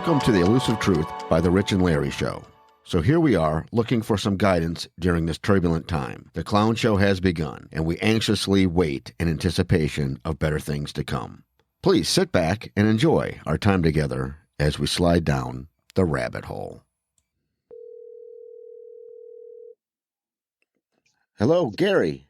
Welcome to the Elusive Truth by the Rich and Larry Show. So here we are, looking for some guidance during this turbulent time. The clown show has begun, and we anxiously wait in anticipation of better things to come. Please sit back and enjoy our time together as we slide down the rabbit hole. Hello, Gary.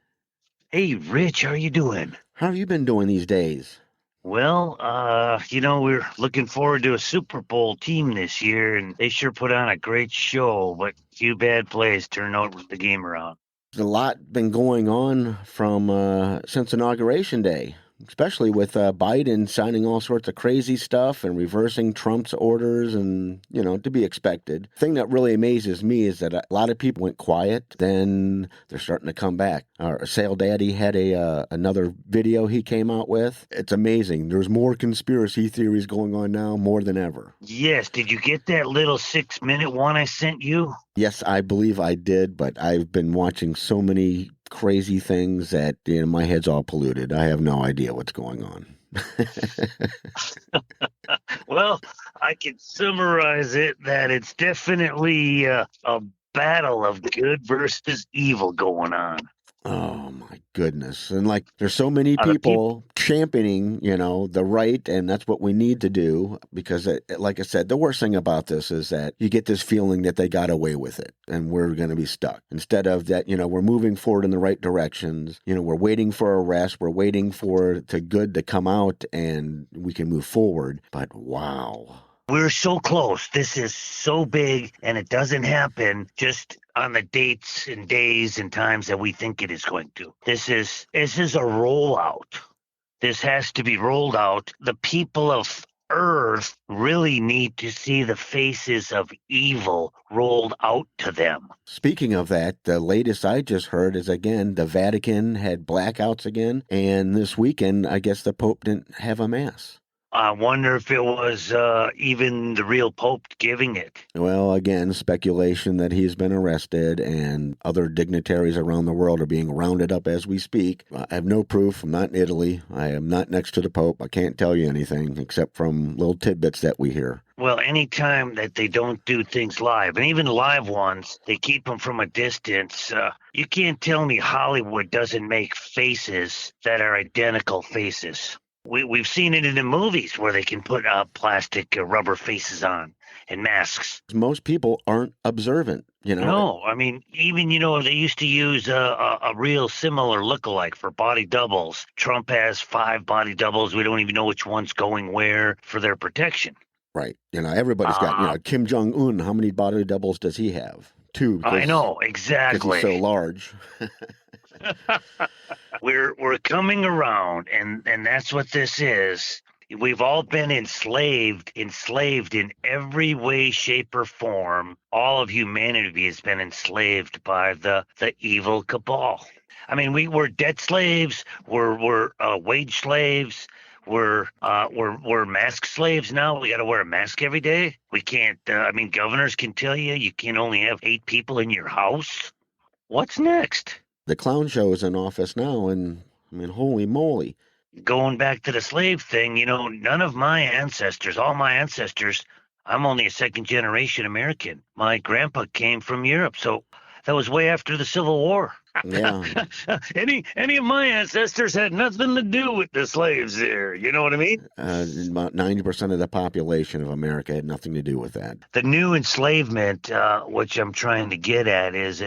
Hey, Rich, how you doing? How have you been doing these days? Well, we're looking forward to a Super Bowl team this year, and they sure put on a great show, but few bad plays turned out the game around. There's a lot been going on from since Inauguration Day, especially with Biden signing all sorts of crazy stuff and reversing Trump's orders and, to be expected. The thing that really amazes me is that a lot of people went quiet, then they're starting to come back. Our Sale Daddy had another video he came out with. It's amazing. There's more conspiracy theories going on now more than ever. Yes, did you get that little 6-minute one I sent you? Yes, I believe I did, but I've been watching so many crazy things that my head's all polluted. I have no idea what's going on. Well, I can summarize it that it's definitely a battle of good versus evil going on. Oh my goodness. And there's so many people championing, the right, and that's what we need to do because like I said, the worst thing about this is that you get this feeling that they got away with it and we're going to be stuck. Instead of that, we're moving forward in the right directions. We're waiting for arrest. We're waiting for the good to come out and we can move forward. But wow. We're so close. This is so big, and it doesn't happen just on the dates and days and times that we think it is going to. This is a rollout. This has to be rolled out. The people of Earth really need to see the faces of evil rolled out to them. Speaking of that, the latest I just heard is, again, the Vatican had blackouts again, and this weekend, I guess the Pope didn't have a mass. I wonder if it was even the real Pope giving it. Well, again, speculation that he's been arrested and other dignitaries around the world are being rounded up as we speak. I have no proof. I'm not in Italy. I am not next to the Pope. I can't tell you anything except from little tidbits that we hear. Well, anytime that they don't do things live, and even live ones, they keep them from a distance. You can't tell me Hollywood doesn't make faces that are identical faces. We've seen it in the movies where they can put plastic rubber faces on and masks. Most people aren't observant, No, I mean, even, they used to use a real similar lookalike for body doubles. Trump has 5 body doubles. We don't even know which one's going where for their protection. Right. Everybody's got, Kim Jong-un, how many body doubles does he have? 2. I know, exactly. Because he's so large. We're coming around, and that's what this is. We've all been enslaved in every way, shape, or form. All of humanity has been enslaved by the evil cabal. I mean, we're debt slaves. We're wage slaves. We're mask slaves now. We got to wear a mask every day. We can't. Governors can tell you can only have 8 people in your house. What's next? The clown show is in office now, and holy moly. Going back to the slave thing, none of my ancestors, all my ancestors, I'm only a second-generation American. My grandpa came from Europe, so that was way after the Civil War. Yeah. Any of my ancestors had nothing to do with the slaves there. You know what I mean? About 90% of the population of America had nothing to do with that. The new enslavement, which I'm trying to get at, is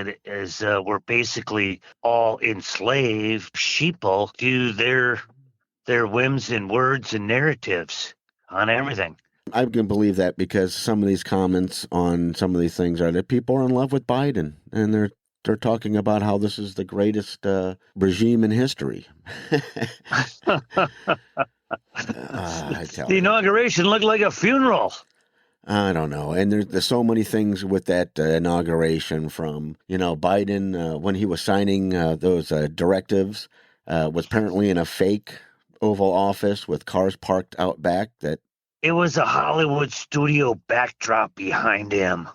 we're basically all enslaved sheeple to their whims and words and narratives on everything. I can believe that because some of these comments on some of these things are that people are in love with Biden, and they're talking about how this is the greatest regime in history. The inauguration looked like a funeral. I don't know. And there's so many things with that inauguration from, Biden, when he was signing those directives, was apparently in a fake Oval Office with cars parked out back. That it was a Hollywood studio backdrop behind him.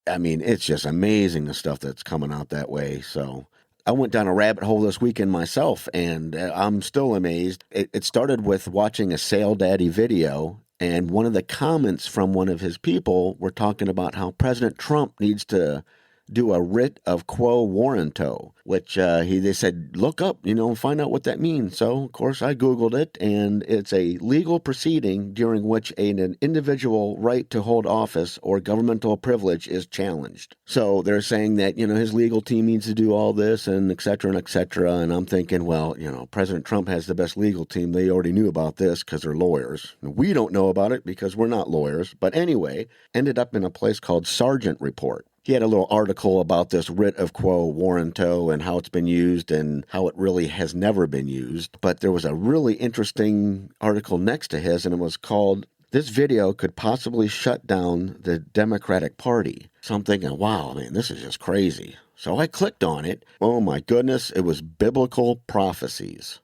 It's just amazing the stuff that's coming out that way. So I went down a rabbit hole this weekend myself, and I'm still amazed. It started with watching a Sale Daddy video, And one of the comments from one of his people were talking about how President Trump needs to do a writ of quo warranto, which they said, look up, find out what that means. So, of course, I Googled it, and it's a legal proceeding during which an individual right to hold office or governmental privilege is challenged. So they're saying that, his legal team needs to do all this and et cetera and et cetera. And I'm thinking, well, President Trump has the best legal team. They already knew about this because they're lawyers. We don't know about it because we're not lawyers. But anyway, ended up in a place called Sargent Report. He had a little article about this writ of quo warranto and how it's been used and how it really has never been used. But there was a really interesting article next to his, and it was called, "This Video Could Possibly Shut Down the Democratic Party." So I'm thinking, wow, man, this is just crazy. So I clicked on it. Oh, my goodness, it was biblical prophecies.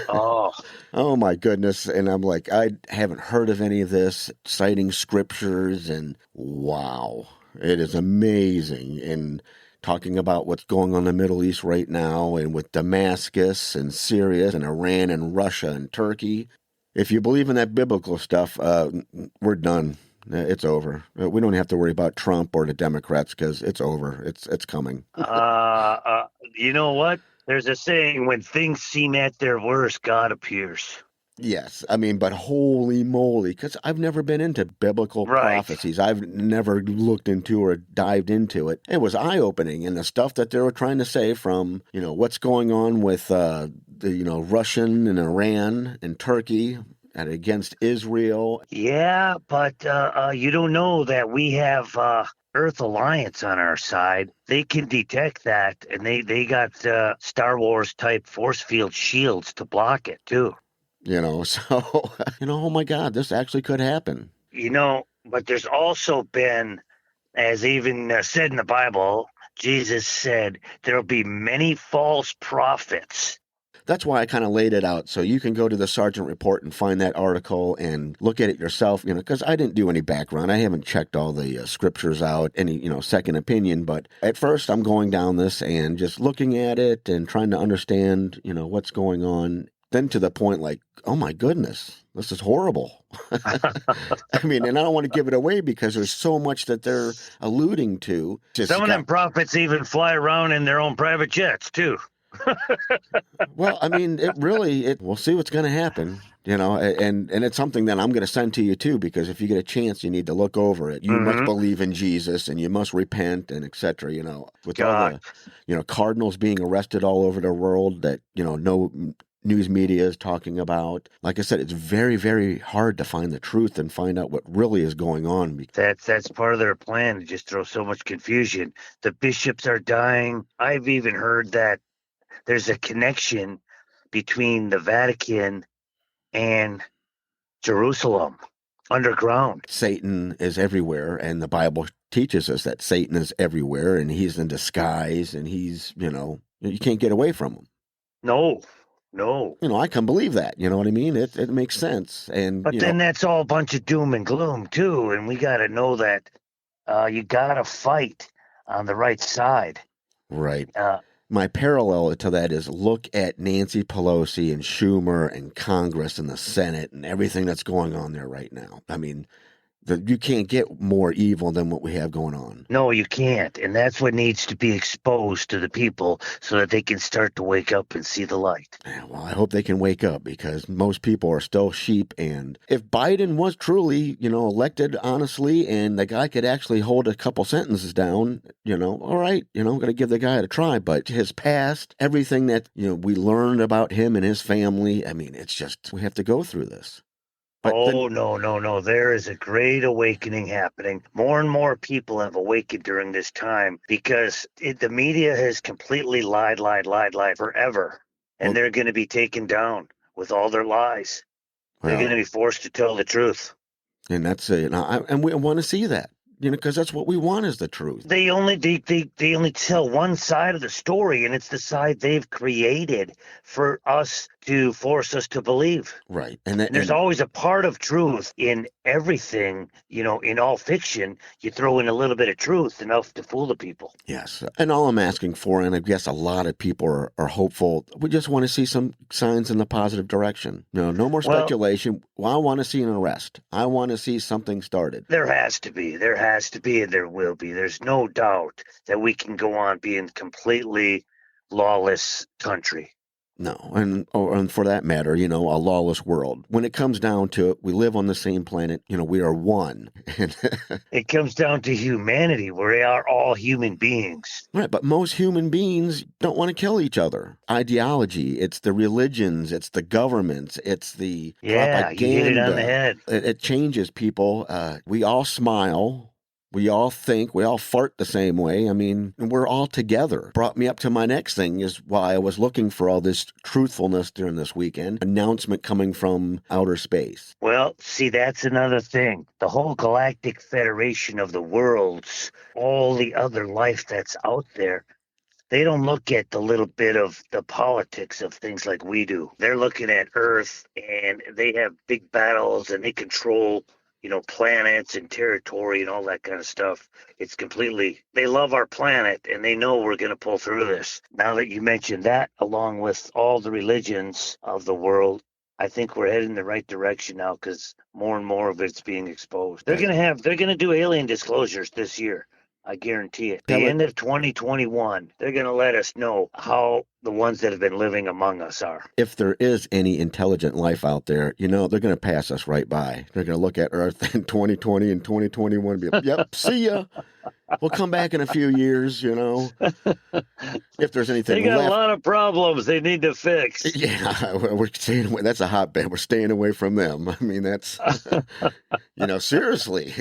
Oh. Oh, my goodness. And I'm like, I haven't heard of any of this, citing scriptures, and wow. It is amazing. And talking about what's going on in the Middle East right now, and with Damascus and Syria and Iran and Russia and Turkey. If you believe in that biblical stuff, we're done. It's over. We don't have to worry about Trump or the Democrats because it's over. It's coming. You know what? There's a saying, when things seem at their worst, God appears. Yes, I mean, but holy moly, because I've never been into biblical prophecies. I've never looked into or dived into it. It was eye-opening, and the stuff that they were trying to say from, what's going on with Russian and Iran and Turkey and against Israel. Yeah, but you don't know that we have Earth Alliance on our side. They can detect that, and they got Star Wars type force field shields to block it too. So, oh my God, this actually could happen. But there's also been, as even said in the Bible, Jesus said there'll be many false prophets. That's why I kind of laid it out. So you can go to the Sargent Report and find that article and look at it yourself, because I didn't do any background. I haven't checked all the scriptures out, any, second opinion. But at first I'm going down this and just looking at it and trying to understand, what's going on. Then to the point like, oh my goodness, this is horrible. I mean, and I don't want to give it away because there's so much that they're alluding to. Some of them prophets even fly around in their own private jets too. Well, I mean, we'll see what's going to happen, and it's something that I'm going to send to you too, because if you get a chance, you need to look over it. You must believe in Jesus and you must repent and et cetera, with all the, cardinals being arrested all over the world that, no news media is talking about. Like I said, it's very, very hard to find the truth and find out what really is going on. That's part of their plan, to just throw so much confusion. The bishops are dying. I've even heard that there's a connection between the Vatican and Jerusalem underground. Satan is everywhere, and the Bible teaches us that Satan is everywhere, and he's in disguise, and he's, you can't get away from him. No. I can believe that. You know what I mean? It makes sense. But then that's all a bunch of doom and gloom too, and we got to know that you got to fight on the right side. Right. My parallel to that is look at Nancy Pelosi and Schumer and Congress and the Senate and everything that's going on there right now. I mean, you can't get more evil than what we have going on. No, you can't. And that's what needs to be exposed to the people so that they can start to wake up and see the light. Yeah, well, I hope they can wake up, because most people are still sheep. And if Biden was truly, elected honestly, and the guy could actually hold a couple sentences down, all right, I'm going to give the guy a try. But his past, everything that, we learned about him and his family, I mean, it's just, we have to go through this. No. There is a great awakening happening. More and more people have awakened during this time because the media has completely lied forever. And they're going to be taken down with all their lies. They're going to be forced to tell the truth. And that's it. And we want to see that. Because that's what we want, is the truth. They only tell one side of the story, and it's the side they've created for us to force us to believe. Right. And there's always a part of truth in everything, in all fiction. You throw in a little bit of truth enough to fool the people. Yes. And all I'm asking for, and I guess a lot of people are hopeful, we just want to see some signs in the positive direction. No more speculation. I want to see an arrest. I want to see something started. There has to be, and there will be. There's no doubt that we can go on being completely lawless country. No, and for that matter, a lawless world. When it comes down to it, we live on the same planet. We are one. It comes down to humanity. We are all human beings. Right, but most human beings don't want to kill each other. Ideology, it's the religions, it's the governments, it's the propaganda. You hit it on the head. It changes people. We all smile. We all think, we all fart the same way. I mean, we're all together. Brought me up to my next thing is why I was looking for all this truthfulness during this weekend. Announcement coming from outer space. Well, see, that's another thing. The whole Galactic Federation of the Worlds, all the other life that's out there, they don't look at the little bit of the politics of things like we do. They're looking at Earth, and they have big battles, and they control planets and territory and all that kind of stuff. They love our planet, and they know we're going to pull through this. Now that you mentioned that, along with all the religions of the world, I think we're heading in the right direction now, because more and more of it's being exposed. They're going to do alien disclosures this year. I guarantee it. The end of 2021, they're going to let us know how the ones that have been living among us are. If there is any intelligent life out there, they're going to pass us right by. They're going to look at Earth in 2020 and 2021 and be like, yep, see ya. We'll come back in a few years, if there's anything left. They got left. A lot of problems they need to fix. Yeah, we're staying away. That's a hotbed. We're staying away from them. I mean, that's, seriously,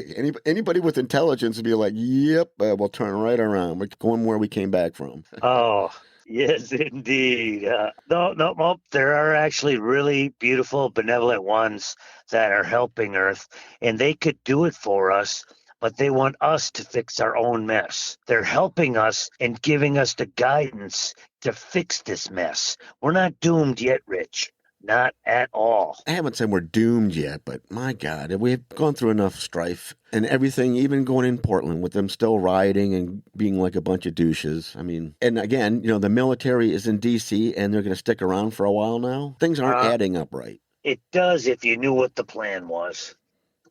anybody with intelligence would be like, yep, we'll turn right around. We're going where we came back from. Oh, yes, indeed. No, there are actually really beautiful, benevolent ones that are helping Earth, and they could do it for us, but they want us to fix our own mess. They're helping us and giving us the guidance to fix this mess. We're not doomed yet, Rich. Not at all. I haven't said we're doomed yet, but my God, we've gone through enough strife and everything, even going in Portland with them still rioting and being like a bunch of douches. I mean, and again, the military is in D.C. and they're going to stick around for a while now. Things aren't adding up right. It does if you knew what the plan was.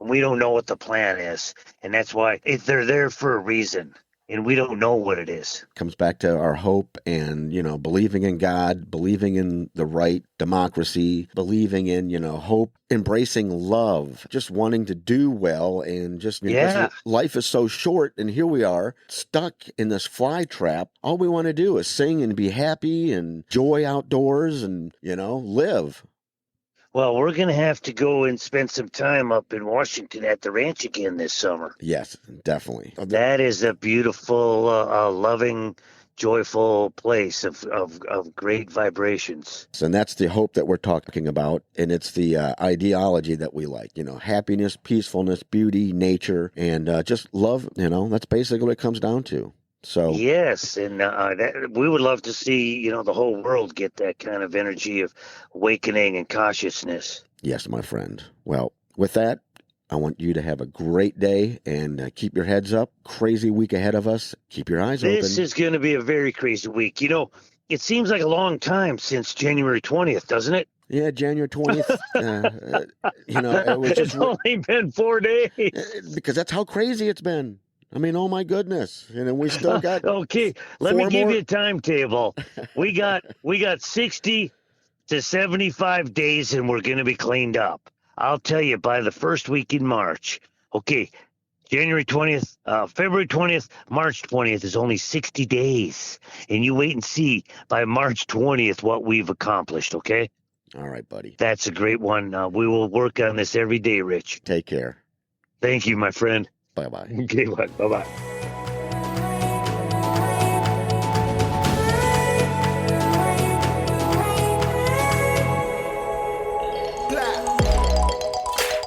We don't know what the plan is, and that's why they're there for a reason. And we don't know what it is. Comes back to our hope and, believing in God, believing in the right democracy, believing in, hope, embracing love, just wanting to do well. And just because life is so short, and here we are stuck in this fly trap. All we want to do is sing and be happy and enjoy outdoors and, live. Well, we're going to have to go and spend some time up in Washington at the ranch again this summer. Yes, definitely. That is a beautiful, loving, joyful place of great vibrations. And that's the hope that we're talking about. And it's the ideology that we like, happiness, peacefulness, beauty, nature, and just love. That's basically what it comes down to. So yes, and we would love to see, the whole world get that kind of energy of awakening and consciousness. Yes, my friend. Well, with that, I want you to have a great day and keep your heads up. Crazy week ahead of us. Keep your eyes open. This is going to be a very crazy week. It seems like a long time since January 20th, doesn't it? Yeah, January 20th. It was it's only been 4 days. Because that's how crazy it's been. I mean, oh my goodness. And we still got okay, let me give you a timetable. We got 60 to 75 days and we're going to be cleaned up. I'll tell you by the first week in March. Okay, January 20th, February 20th, March 20th is only 60 days. And you wait and see by March 20th what we've accomplished, okay? All right, buddy. That's a great one. We will work on this every day, Rich. Take care. Thank you, my friend. Bye-bye. Okay, bye-bye.